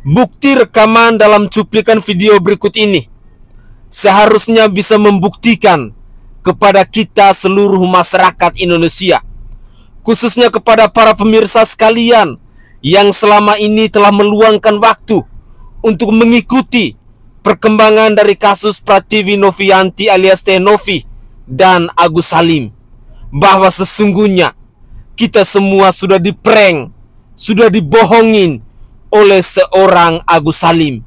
Bukti rekaman dalam cuplikan video berikut ini seharusnya bisa membuktikan kepada kita seluruh masyarakat Indonesia, khususnya kepada para pemirsa sekalian yang selama ini telah meluangkan waktu untuk mengikuti perkembangan dari kasus Pratiwi Novianti alias Teh Novi dan Agus Salim, bahwa sesungguhnya kita semua sudah diprank, sudah dibohongin oleh seorang Agus Salim.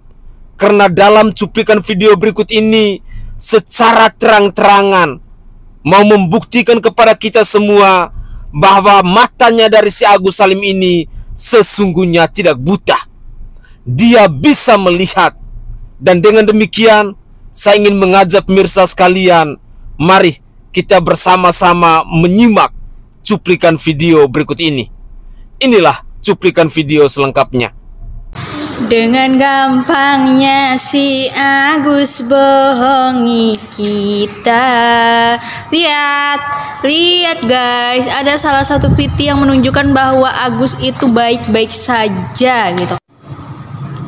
Karena dalam cuplikan video berikut ini secara terang-terangan mau membuktikan kepada kita semua bahwa matanya dari si Agus Salim ini sesungguhnya tidak buta. Dia bisa melihat. Dan dengan demikian saya ingin mengajak pemirsa sekalian, mari kita bersama-sama menyimak cuplikan video berikut ini. Inilah cuplikan video selengkapnya. Dengan gampangnya si Agus bohongi kita. Lihat guys, ada salah satu video yang menunjukkan bahwa Agus itu baik-baik saja gitu.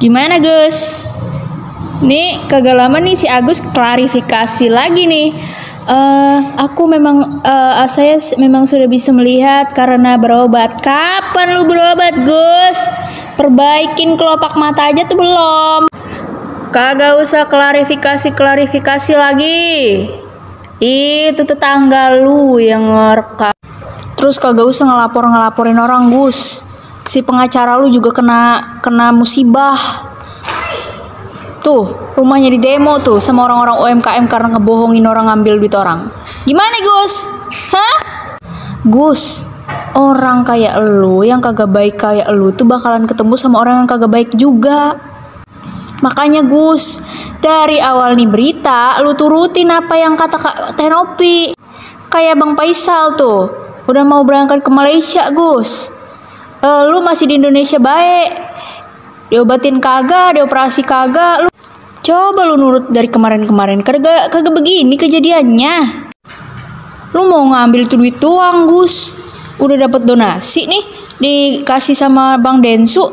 Gimana Gus? Nih kagak lama nih si Agus klarifikasi lagi nih. Saya memang sudah bisa melihat karena berobat. Kapan lu berobat Gus? Perbaikin kelopak mata aja tuh belum. Kagak usah klarifikasi lagi. Itu tetangga lu yang ngerekam. Terus kagak usah ngelaporin orang Gus. Si pengacara lu juga kena musibah. Tuh, rumahnya di demo tuh sama orang-orang UMKM karena ngebohongin orang, ngambil duit orang. Gimana Gus? Hah? Gus, orang kayak lu yang kagak baik kayak lu tuh bakalan ketemu sama orang yang kagak baik juga. Makanya Gus, dari awal nih berita lu turutin apa yang kata Teh Novi. Kayak Bang Faisal tuh udah mau berangkat ke Malaysia Gus. Lu masih di Indonesia baik. Diobatin kagak, dioperasi kagak. Lu coba lu nurut dari kemarin-kemarin. Kagak begini kejadiannya. Lu mau ngambil tuh duit doang Gus. Udah dapat donasi nih dikasih sama Bang Densu.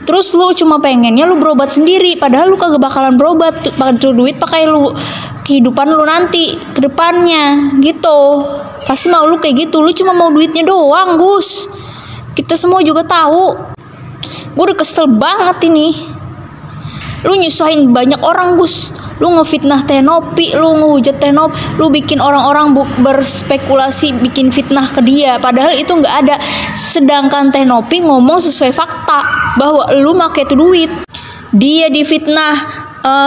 Terus lu cuma pengennya lu berobat sendiri, padahal lu kagak bakalan berobat tuh duit pakai lu kehidupan lu nanti ke depannya gitu. Pasti mau lu kayak gitu. Lu cuma mau duitnya doang Gus. Kita semua juga tahu. Gue udah kesel banget ini. Lu nyusahin banyak orang Gus. Lu ngefitnah Teh Novi, lu ngehujat Teh Novi, lu bikin orang-orang berspekulasi, bikin fitnah ke dia, padahal itu nggak ada. Sedangkan Teh Novi ngomong sesuai fakta bahwa lu make itu duit. Dia difitnah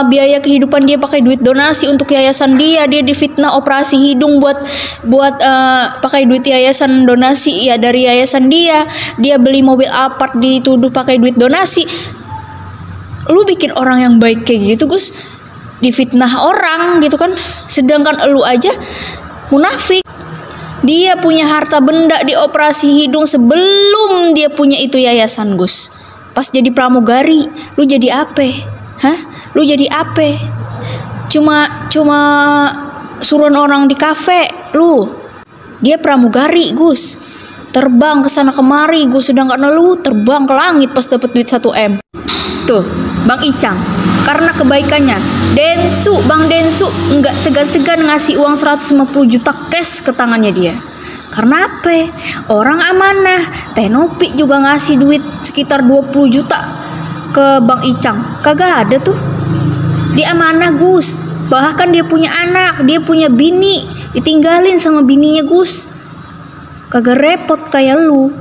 biaya kehidupan dia pakai duit donasi untuk yayasan dia difitnah operasi hidung buat pakai duit yayasan donasi ya dari yayasan dia beli mobil Alphard dituduh pakai duit donasi. Lu bikin orang yang baik kayak gitu Gus difitnah orang gitu kan, sedangkan lu aja munafik. Dia punya harta benda di operasi hidung sebelum dia punya itu yayasan Gus. Pas jadi pramugari lu jadi apa? Hah? Lu jadi apa? Cuma suruhan orang di kafe lu. Dia pramugari Gus. Terbang ke sana kemari Gus, sedangkan lu terbang ke langit pas dapat duit 1M. Tuh, Bang Icang, karena kebaikannya Bang Densu enggak segan-segan ngasih uang 150 juta cash ke tangannya dia. Karena apa? Orang amanah. Teh Novi juga ngasih duit sekitar 20 juta ke Bang Icang. Kagak ada tuh. Dia amanah Gus. Bahkan dia punya anak, dia punya bini, ditinggalin sama bininya Gus. Kagak repot kayak lu.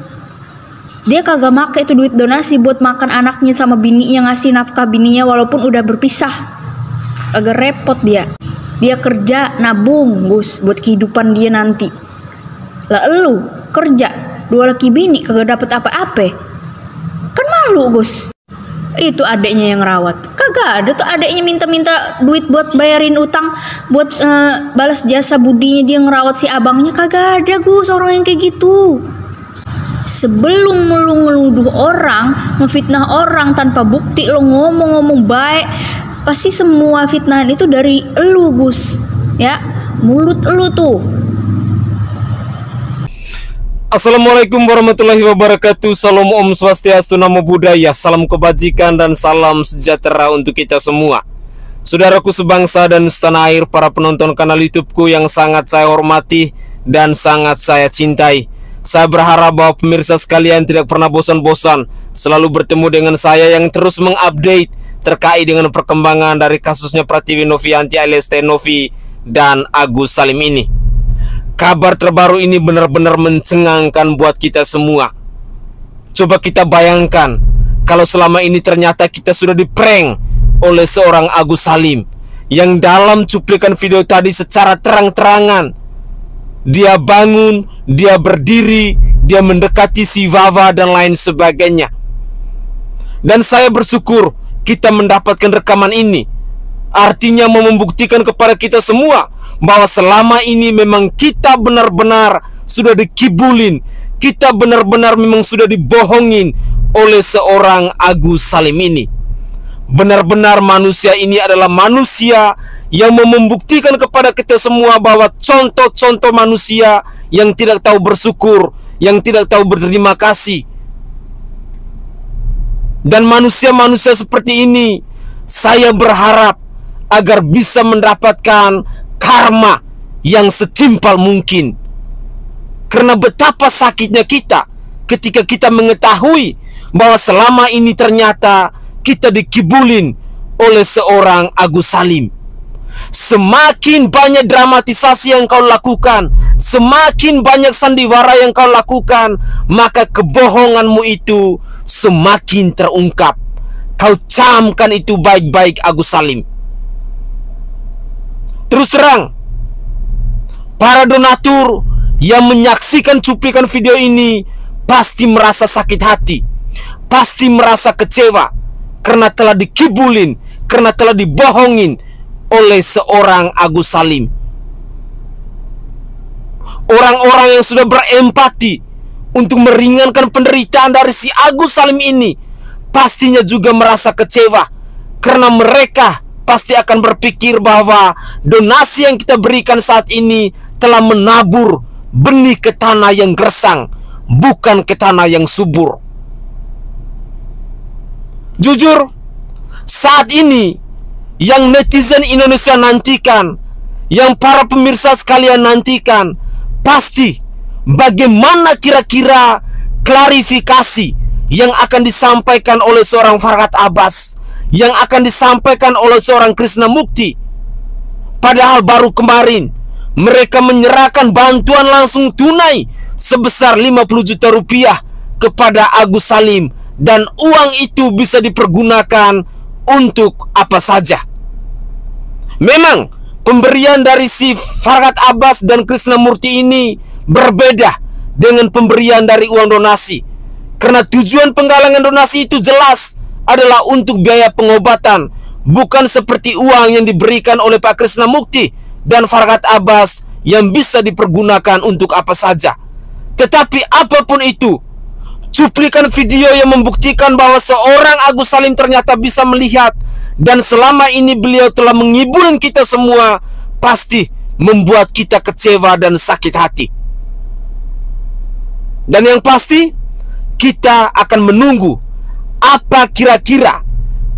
Dia kagak make itu duit donasi buat makan anaknya sama bininya, ngasih nafkah bininya walaupun udah berpisah. Kagak repot dia. Dia kerja nabung Gus buat kehidupan dia nanti. Lah lu kerja 2 laki bini kagak dapet apa-apa. Kan malu Gus. Itu adeknya yang rawat. Kagak ada tuh adeknya minta-minta duit buat bayarin utang, buat balas jasa budinya dia ngerawat si abangnya. Kagak ada Gus orang yang kayak gitu. Sebelum lu ngeluduh orang, ngefitnah orang tanpa bukti, lu ngomong-ngomong baik, pasti semua fitnahan itu dari elu Gus. Ya, mulut elu tuh. Assalamualaikum warahmatullahi wabarakatuh. Salam Om Swastiastu, Namo Buddhaya, salam kebajikan dan salam sejahtera untuk kita semua. Saudaraku sebangsa dan setanah air, para penonton kanal YouTubeku yang sangat saya hormati dan sangat saya cintai. Saya berharap bahwa pemirsa sekalian tidak pernah bosan-bosan selalu bertemu dengan saya yang terus mengupdate terkait dengan perkembangan dari kasusnya Pratiwi Novianti alias Teh Novi dan Agus Salim ini. Kabar terbaru ini benar-benar mencengangkan buat kita semua. Coba kita bayangkan kalau selama ini ternyata kita sudah diprank oleh seorang Agus Salim, yang dalam cuplikan video tadi secara terang-terangan dia bangun, dia berdiri, dia mendekati si Vava dan lain sebagainya. Dan saya bersyukur kita mendapatkan rekaman ini. Artinya membuktikan kepada kita semua bahwa selama ini memang kita benar-benar sudah dikibulin, kita benar-benar memang sudah dibohongin oleh seorang Agus Salim ini. Benar-benar manusia ini adalah manusia yang membuktikan kepada kita semua bahwa contoh-contoh manusia yang tidak tahu bersyukur, yang tidak tahu berterima kasih. Dan manusia-manusia seperti ini, saya berharap agar bisa mendapatkan karma yang setimpal mungkin. Karena betapa sakitnya kita ketika kita mengetahui bahwa selama ini ternyata kita dikibulin oleh seorang Agus Salim. Semakin banyak dramatisasi yang kau lakukan, semakin banyak sandiwara yang kau lakukan, maka kebohonganmu itu semakin terungkap. Kau camkan itu baik-baik, Agus Salim. Terus terang, para donatur yang menyaksikan cuplikan video ini pasti merasa sakit hati, pasti merasa kecewa karena telah dikibulin, karena telah dibohongin oleh seorang Agus Salim. Orang-orang yang sudah berempati untuk meringankan penderitaan dari si Agus Salim ini pastinya juga merasa kecewa, karena mereka pasti akan berpikir bahwa donasi yang kita berikan saat ini telah menabur benih ke tanah yang gersang, bukan ke tanah yang subur. Jujur, saat ini yang netizen Indonesia nantikan, yang para pemirsa sekalian nantikan, pasti bagaimana kira-kira klarifikasi yang akan disampaikan oleh seorang Farhad Abbas, yang akan disampaikan oleh seorang Krishna Mukti. Padahal baru kemarin mereka menyerahkan bantuan langsung tunai sebesar 50 juta rupiah kepada Agus Salim, dan uang itu bisa dipergunakan untuk apa saja. Memang pemberian dari si Farhad Abbas dan Krishna Mukti ini berbeda dengan pemberian dari uang donasi, karena tujuan penggalangan donasi itu jelas adalah untuk biaya pengobatan, bukan seperti uang yang diberikan oleh Pak Krishna Mukti dan Farhad Abbas yang bisa dipergunakan untuk apa saja. Tetapi apapun itu, cuplikan video yang membuktikan bahwa seorang Agus Salim ternyata bisa melihat, dan selama ini beliau telah menghibur kita semua, pasti membuat kita kecewa dan sakit hati. Dan yang pasti, kita akan menunggu apa kira-kira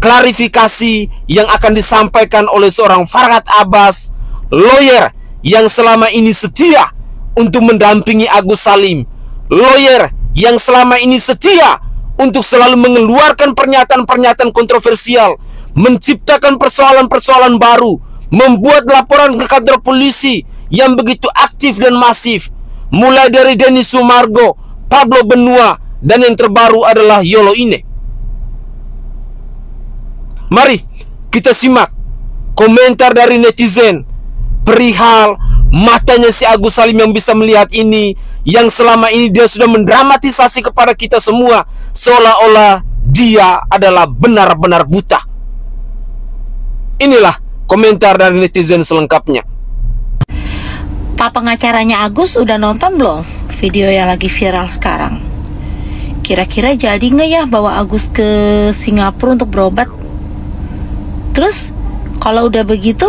klarifikasi yang akan disampaikan oleh seorang Farhad Abbas, lawyer yang selama ini setia untuk mendampingi Agus Salim, lawyer yang selama ini setia untuk selalu mengeluarkan pernyataan-pernyataan kontroversial, menciptakan persoalan-persoalan baru, membuat laporan ke kantor polisi yang begitu aktif dan masif, mulai dari Denny Sumargo, Pablo Benua, dan yang terbaru adalah Yolo Ine. Mari kita simak komentar dari netizen perihal matanya si Agus Salim yang bisa melihat ini, yang selama ini dia sudah mendramatisasi kepada kita semua seolah-olah dia adalah benar-benar buta. Inilah komentar dari netizen selengkapnya. Pak pengacaranya Agus udah nonton belum video yang lagi viral sekarang? Kira-kira jadi nggak ya bawa Agus ke Singapura untuk berobat? Terus kalau udah begitu,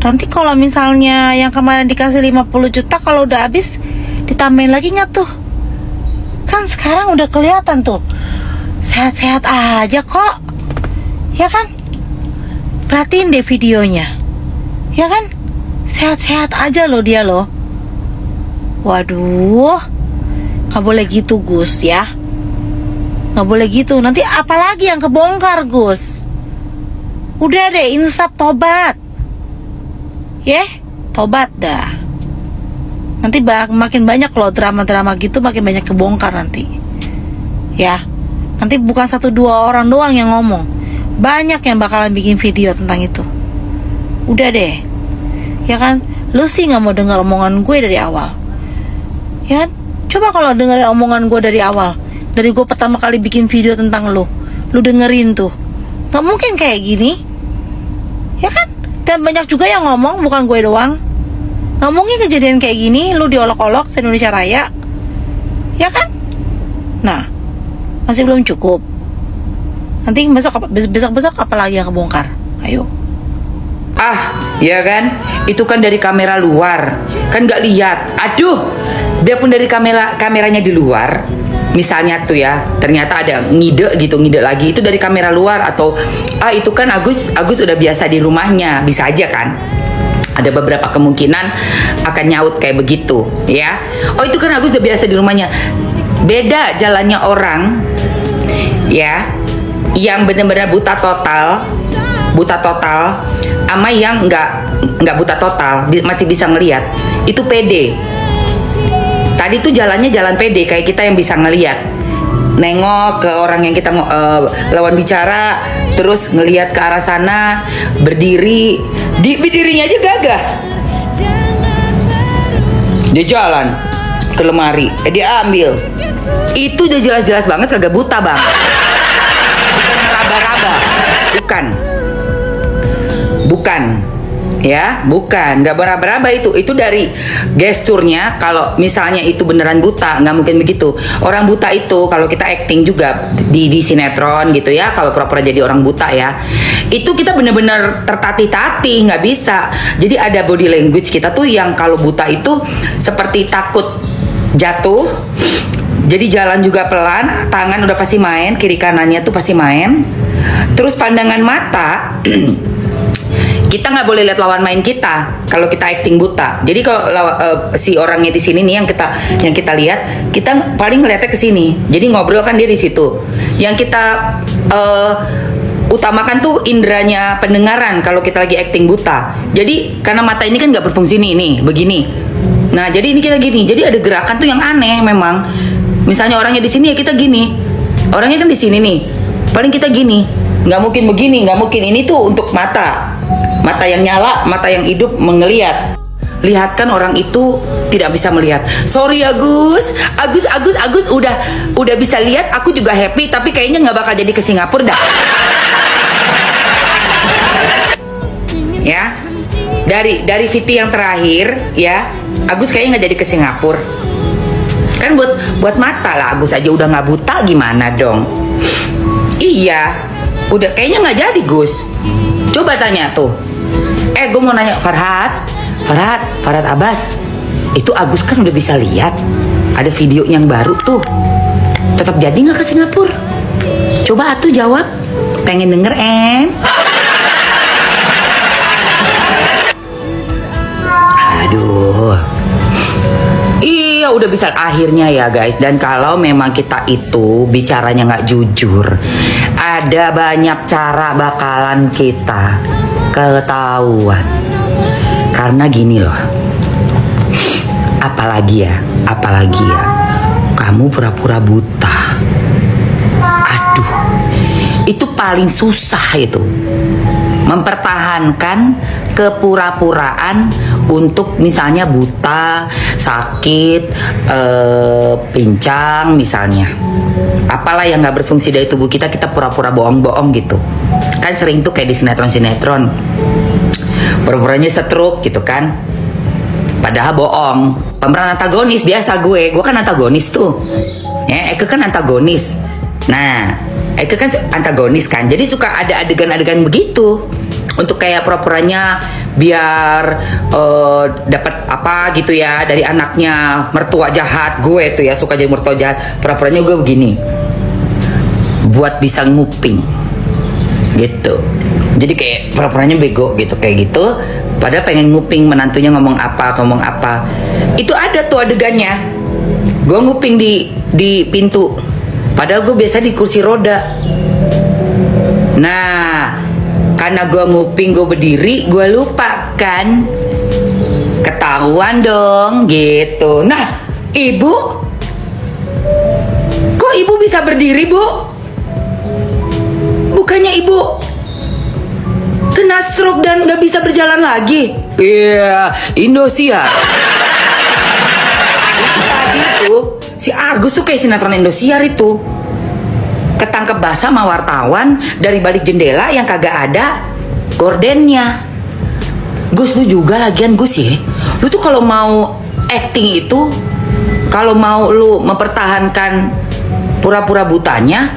nanti kalau misalnya yang kemarin dikasih 50 juta kalau udah habis ditambahin lagi nggak tuh? Kan sekarang udah kelihatan tuh, sehat-sehat aja kok, ya kan? Perhatiin deh videonya, ya kan? Sehat-sehat aja loh dia loh. Waduh, nggak boleh gitu Gus ya, nggak boleh gitu. Nanti apalagi yang kebongkar Gus? Udah deh, insaf, tobat, tobat dah. Nanti makin banyak loh drama-drama gitu, makin banyak kebongkar nanti. Ya, nanti bukan 1-2 orang doang yang ngomong, banyak yang bakalan bikin video tentang itu. Udah deh, ya kan? Lu sih nggak mau dengar omongan gue dari awal, ya kan? Coba kalau dengerin omongan gue dari awal, dari gue pertama kali bikin video tentang lu dengerin tuh, nggak mungkin kayak gini, ya kan? Dan banyak juga yang ngomong, bukan gue doang. Nggak mungkin kejadian kayak gini, lu diolok-olok se-Indonesia Raya, ya kan? Nah, masih belum cukup. Nanti besok apa lagi yang kebongkar? Ayo. Ya kan? Itu kan dari kamera luar, kan nggak lihat. Aduh, biarpun dari kameranya di luar, misalnya tuh ya, ternyata ada ngide lagi, itu dari kamera luar, atau itu kan Agus udah biasa di rumahnya, bisa aja kan? Ada beberapa kemungkinan akan nyaut kayak begitu, ya. Oh, itu kan Agus udah biasa di rumahnya. Beda jalannya orang, ya, yang benar-benar buta total, sama yang nggak buta total, masih bisa ngelihat. Itu pede. Tadi tuh jalannya jalan pede, kayak kita yang bisa ngelihat, nengok ke orang yang kita lawan bicara, terus ngelihat ke arah sana, berdirinya aja gagah. Dia jalan ke lemari, dia ambil. Itu udah jelas-jelas banget kagak buta, Bang. Bukan meraba-raba, bukan, ya, bukan, nggak meraba-raba. Itu dari gesturnya. Kalau misalnya itu beneran buta, nggak mungkin begitu. Orang buta itu kalau kita acting juga di sinetron gitu ya, kalau pura-pura jadi orang buta ya, itu kita bener-bener tertatih-tatih, nggak bisa. Jadi ada body language kita tuh yang kalau buta itu seperti takut jatuh, jadi jalan juga pelan, tangan udah pasti main, kiri kanannya tuh pasti main. Terus pandangan mata kita nggak boleh lihat lawan main kita kalau kita acting buta. Jadi kalau si orangnya di sini nih yang kita lihat, kita paling ngeliatnya ke sini. Jadi ngobrol kan dia di situ. Yang kita utamakan tuh indranya pendengaran kalau kita lagi acting buta. Jadi karena mata ini kan nggak berfungsi nih begini. Nah, jadi ini kita gini. Jadi ada gerakan tuh yang aneh memang. Misalnya orangnya di sini ya kita gini. Orangnya kan di sini nih. Paling kita gini. Nggak mungkin begini, nggak mungkin. Ini tuh untuk mata yang nyala, mata yang hidup mengelihat. Lihat kan orang itu tidak bisa melihat. Sorry Agus udah bisa lihat, aku juga happy, tapi kayaknya nggak bakal jadi ke Singapura dah. Ya, dari VT yang terakhir ya, Agus kayaknya nggak jadi ke Singapura. Kan buat mata lah, Agus aja udah nggak buta, gimana dong? Iya, udah kayaknya nggak jadi Gus. Coba tanya tuh. Gue mau nanya Farhad Abbas, itu Agus kan udah bisa lihat, ada video yang baru tuh, tetap jadi nggak ke Singapura? Coba atuh jawab, pengen denger Aduh, iya udah bisa akhirnya ya guys. Dan kalau memang kita itu bicaranya nggak jujur, ada banyak cara bakalan kita ketahuan. Karena gini loh, apalagi ya, kamu pura-pura buta. Aduh, itu paling susah itu, mempertahankan kepura-puraan untuk misalnya buta, sakit, pincang misalnya. Apalah yang nggak berfungsi dari tubuh kita, kita pura-pura bohong-bohong gitu. Kan sering tuh kayak di sinetron-sinetron, pura-puranya stroke gitu kan, padahal bohong. Pemeran antagonis biasa gue kan antagonis tuh ya, Eke kan antagonis. Nah, Eke kan antagonis kan, jadi suka ada adegan-adegan begitu untuk kayak pura-puranya biar dapat apa gitu ya dari anaknya, mertua jahat. Gue tuh ya suka jadi mertua jahat. Pura-puranya gue begini, buat bisa nguping gitu. Jadi kayak pura-puranya bego gitu, kayak gitu. Padahal pengen nguping menantunya ngomong apa. Itu ada tuh adegannya. Gue nguping di pintu. Padahal gue biasa di kursi roda. Nah, karena gue nguping, gue berdiri, gue lupa kan. Ketahuan dong gitu. Nah, ibu, kok ibu bisa berdiri, Bu? Bukannya ibu kena stroke dan gak bisa berjalan lagi? Iya, Indosiar. Tadi tuh si Agus tuh kayak sinetron Indosiar itu. Ketangkep basah sama wartawan dari balik jendela yang kagak ada gordennya. Gus, lu juga lagian Gus ya. Lu tuh kalau mau acting itu, kalau mau lu mempertahankan pura-pura butanya,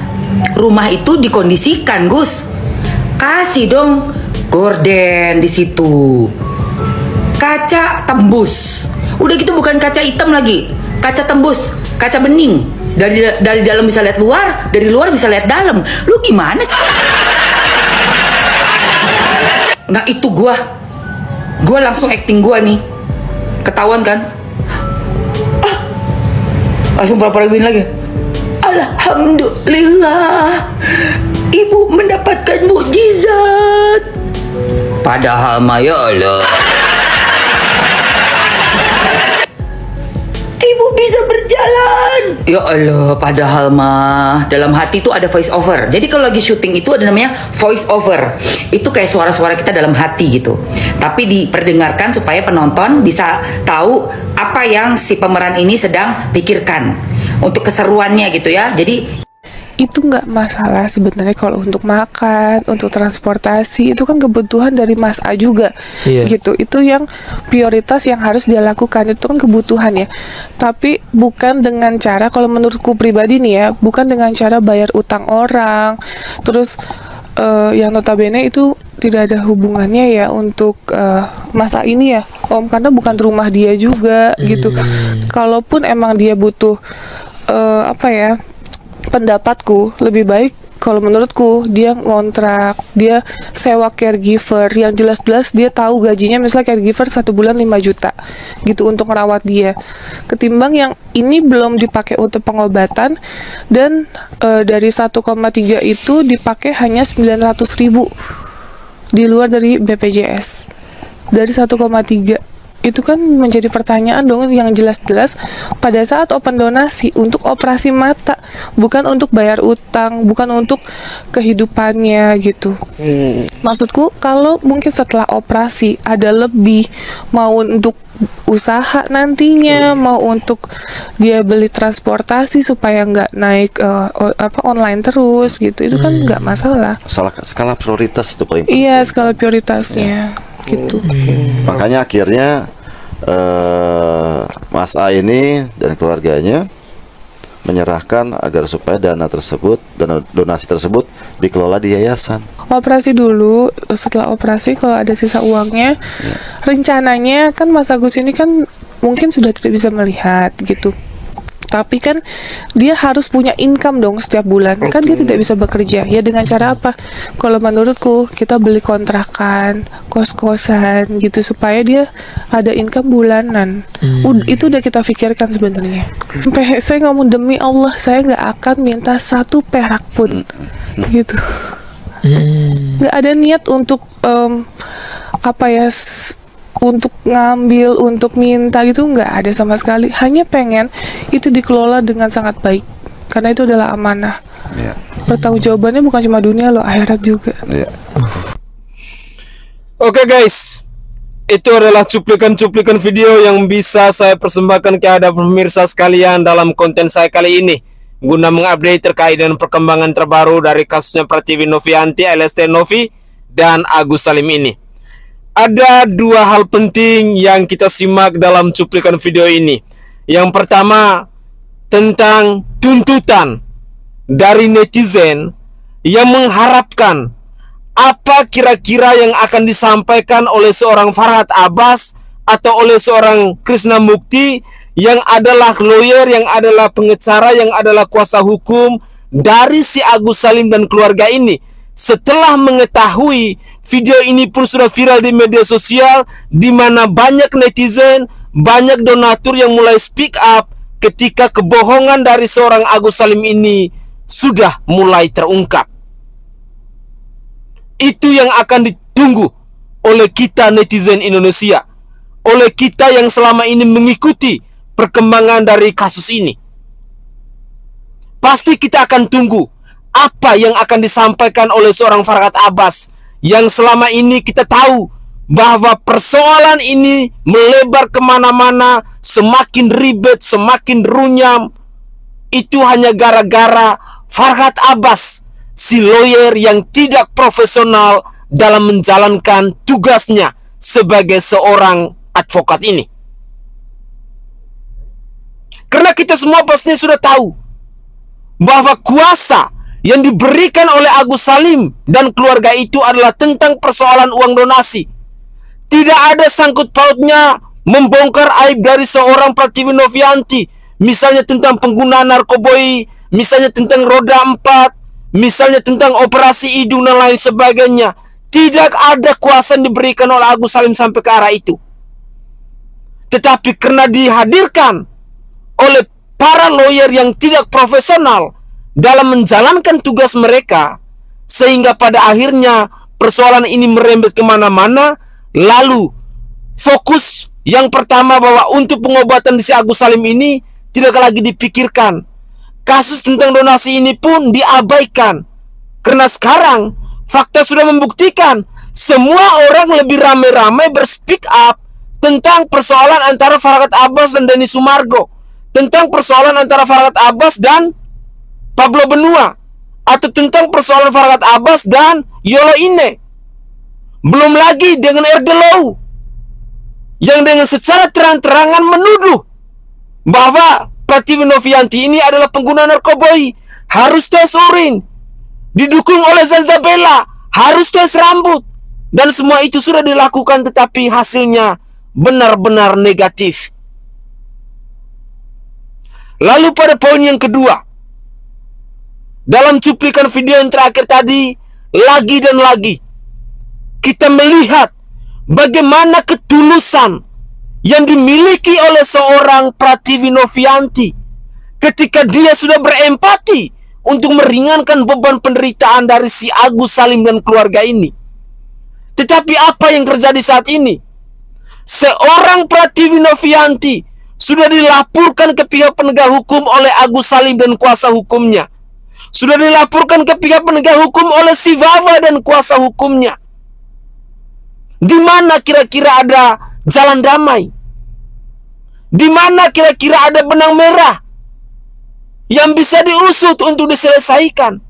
rumah itu dikondisikan, Gus. Kasih dong gorden di situ. Kaca tembus. Udah gitu bukan kaca hitam lagi, kaca tembus, kaca bening. Dari dalam bisa lihat luar, dari luar bisa lihat dalam. Lu gimana sih? Nah itu gua langsung acting gua nih. Ketahuan kan? Langsung pura-pura gini lagi. Alhamdulillah, ibu mendapatkan mukjizat. Padahal mah ya Allah, ibu bisa berjalan. Ya Allah, padahal mah dalam hati itu ada voice over. Jadi kalau lagi syuting itu ada namanya voice over. Itu kayak suara-suara kita dalam hati gitu. Tapi diperdengarkan supaya penonton bisa tahu apa yang si pemeran ini sedang pikirkan untuk keseruannya gitu ya. Jadi itu nggak masalah sebenarnya kalau untuk makan, untuk transportasi, itu kan kebutuhan dari Mas A juga, gitu. Itu yang prioritas yang harus dia lakukan, itu kan kebutuhan ya. Tapi bukan dengan cara, kalau menurutku pribadi nih ya, bukan dengan cara bayar utang orang, terus yang notabene itu tidak ada hubungannya ya untuk Mas A ini ya, Om, karena bukan rumah dia juga, gitu. Kalaupun emang dia butuh apa ya, pendapatku lebih baik kalau menurutku dia ngontrak, dia sewa caregiver yang jelas-jelas dia tahu gajinya, misalnya caregiver 1 bulan 5 juta gitu untuk merawat dia, ketimbang yang ini belum dipakai untuk pengobatan dan dari 1,3 itu dipakai hanya 900.000 di luar dari BPJS dari 1,3. Itu kan menjadi pertanyaan dong yang jelas-jelas pada saat open donasi untuk operasi mata, bukan untuk bayar utang, bukan untuk kehidupannya gitu. Maksudku kalau mungkin setelah operasi ada lebih, mau untuk usaha nantinya, mau untuk dia beli transportasi supaya nggak naik online terus gitu, itu kan nggak masalah. Skala prioritas itu paling penting. Iya, skala prioritasnya gitu. Makanya akhirnya Mas A ini dan keluarganya menyerahkan agar supaya dana donasi tersebut dikelola di yayasan. Operasi dulu, setelah operasi kalau ada sisa uangnya, rencananya kan Mas Agus ini kan mungkin sudah tidak bisa melihat gitu. Tapi kan dia harus punya income dong setiap bulan. Kan dia tidak bisa bekerja. Ya dengan cara apa? Kalau menurutku kita beli kontrakan, kos-kosan gitu supaya dia ada income bulanan. Itu udah kita pikirkan sebenarnya. Sampai saya ngomong demi Allah, saya nggak akan minta 1 perak pun gitu. Nggak ada niat untuk apa ya, untuk ngambil, untuk minta gitu, nggak ada sama sekali. Hanya pengen itu dikelola dengan sangat baik, karena itu adalah amanah. Pertanggungjawabannya bukan cuma dunia loh, akhirat juga. Oke guys, itu adalah cuplikan-cuplikan video yang bisa saya persembahkan kepada pemirsa sekalian dalam konten saya kali ini, guna mengupdate terkait dengan perkembangan terbaru dari kasusnya Pratiwi Novianti alias Novi dan Agus Salim ini. Ada 2 hal penting yang kita simak dalam cuplikan video ini. Yang pertama, tentang tuntutan dari netizen yang mengharapkan Apa kira-kira yang akan disampaikan oleh seorang Farhad Abbas atau oleh seorang Krishna Mukti yang adalah lawyer, yang adalah pengacara, yang adalah kuasa hukum dari si Agus Salim dan keluarga ini? Setelah mengetahui video ini pun sudah viral di media sosial, di mana banyak netizen, banyak donatur yang mulai speak up ketika kebohongan dari seorang Agus Salim ini sudah mulai terungkap. Itu yang akan ditunggu oleh kita netizen Indonesia, oleh kita yang selama ini mengikuti perkembangan dari kasus ini. Pasti kita akan tunggu apa yang akan disampaikan oleh seorang Farhad Abbas, yang selama ini kita tahu bahwa persoalan ini melebar kemana-mana, semakin ribet, semakin runyam. Itu hanya gara-gara Farhad Abbas, si lawyer yang tidak profesional dalam menjalankan tugasnya sebagai seorang advokat ini. Karena kita semua pastinya sudah tahu bahwa kuasa yang diberikan oleh Agus Salim dan keluarga itu adalah tentang persoalan uang donasi. Tidak ada sangkut pautnya membongkar aib dari seorang Pratiwi Novianti, misalnya tentang penggunaan narkoboy, misalnya tentang roda 4, misalnya tentang operasi hidung dan lain sebagainya. Tidak ada kuasa yang diberikan oleh Agus Salim sampai ke arah itu. Tetapi karena dihadirkan oleh para lawyer yang tidak profesional dalam menjalankan tugas mereka, sehingga pada akhirnya persoalan ini merembet kemana-mana. Lalu fokus yang pertama bahwa untuk pengobatan di si Agus Salim ini tidak lagi dipikirkan. Kasus tentang donasi ini pun diabaikan. Karena sekarang fakta sudah membuktikan semua orang lebih ramai-ramai berspeak up tentang persoalan antara Farhad Abbas dan Denny Sumargo, tentang persoalan antara Farhad Abbas dan Pablo Benua, atau tentang persoalan Farhad Abbas dan Yolo Ine. Belum lagi dengan RD Law yang dengan secara terang-terangan menuduh bahwa Pratiwi Novianti ini adalah pengguna narkoboy, harus tes urin, didukung oleh Zanzabella, harus tes rambut, dan semua itu sudah dilakukan tetapi hasilnya benar-benar negatif. Lalu pada poin yang kedua, dalam cuplikan video yang terakhir tadi, lagi dan lagi kita melihat bagaimana ketulusan yang dimiliki oleh seorang Pratiwi Novianti ketika dia sudah berempati untuk meringankan beban penderitaan dari si Agus Salim dan keluarga ini. Tetapi apa yang terjadi saat ini? Seorang Pratiwi Novianti sudah dilaporkan ke pihak penegak hukum oleh Agus Salim dan kuasa hukumnya. Sudah dilaporkan ke pihak penegak hukum oleh si Vava dan kuasa hukumnya. Di mana kira-kira ada jalan damai? Di mana kira-kira ada benang merah yang bisa diusut untuk diselesaikan?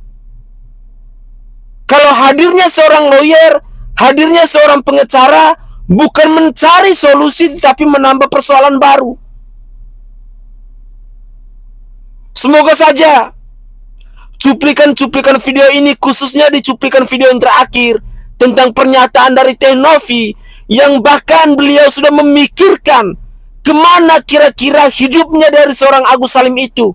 Kalau hadirnya seorang lawyer, hadirnya seorang pengacara bukan mencari solusi tetapi menambah persoalan baru. Semoga saja cuplikan-cuplikan video ini, khususnya di cuplikan video yang terakhir tentang pernyataan dari Teh Novi, yang bahkan beliau sudah memikirkan kemana kira-kira hidupnya dari seorang Agus Salim itu.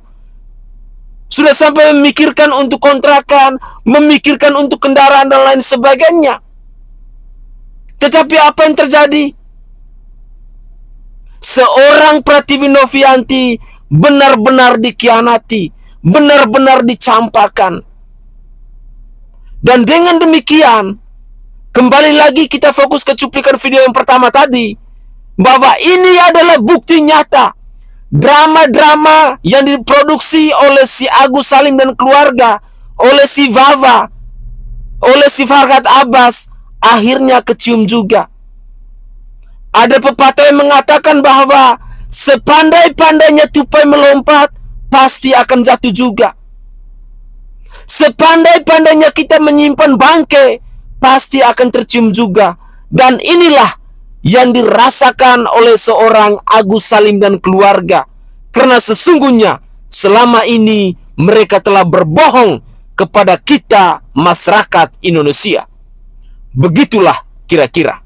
Sudah sampai memikirkan untuk kontrakan, memikirkan untuk kendaraan dan lain sebagainya. Tetapi apa yang terjadi? Seorang Pratiwi Novianti benar-benar dikhianati, benar-benar dicampakkan. Dan dengan demikian, kembali lagi kita fokus ke cuplikan video yang pertama tadi, bahwa ini adalah bukti nyata drama-drama yang diproduksi oleh si Agus Salim dan keluarga, oleh si Vava, oleh si Farhad Abbas, akhirnya kecium juga. Ada pepatah yang mengatakan bahwa sepandai-pandainya tupai melompat, pasti akan jatuh juga. Sepandai-pandainya kita menyimpan bangkai, pasti akan tercium juga. Dan inilah yang dirasakan oleh seorang Agus Salim dan keluarga. Karena sesungguhnya selama ini mereka telah berbohong kepada kita masyarakat Indonesia. Begitulah kira-kira.